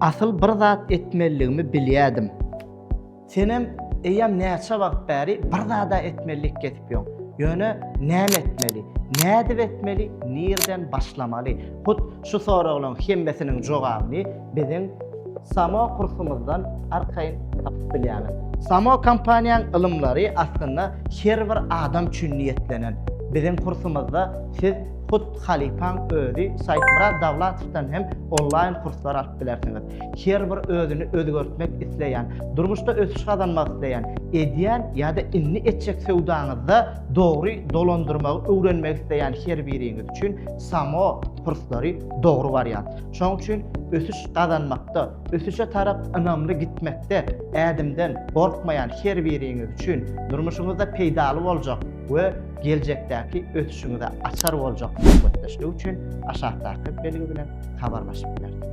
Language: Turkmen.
asıl bir zat etmeliligimi bilýärdim. Senem eýem näçe wagt bäri bir zada etmelik getip ýok. Ýöne näme etmeli? Nädip etmeli? Nerden başlamaly? Hut şu soraglaryň hemmesiniň jogabyny biziň Samo kursumuzdan arkaýyn tapyp bilýärmiz. Samo kompaniýanyň ilmlary aslynda her bir adam üçin niýetlenen. Biziň kursumuzda siz Hut Halipaň özi Saýtmurad Dawlatowdan hem online kurslar alyp bilersiňiz. Her bir özüni özgörtmek isleýän, durmuşda ösüş kazanmak isleýän, edýän ýa-da inni etjek sowdaňyzda dogry dolandyrmagy öwrenmek isleýän her biriňiz üçin Samo kurslary dogry variant. Şoň üçin ösüş kazanmakda, ösüşe tarap ynamly gitmekde ädimden gorkmaýan her biriňiz üçin durmuşyňyzda peýdaly boljak we geljekdäki ösüşiňize açar boljak. Bu üçin aşağıdaky belgi bilen habarlaşyp bilersiňiz.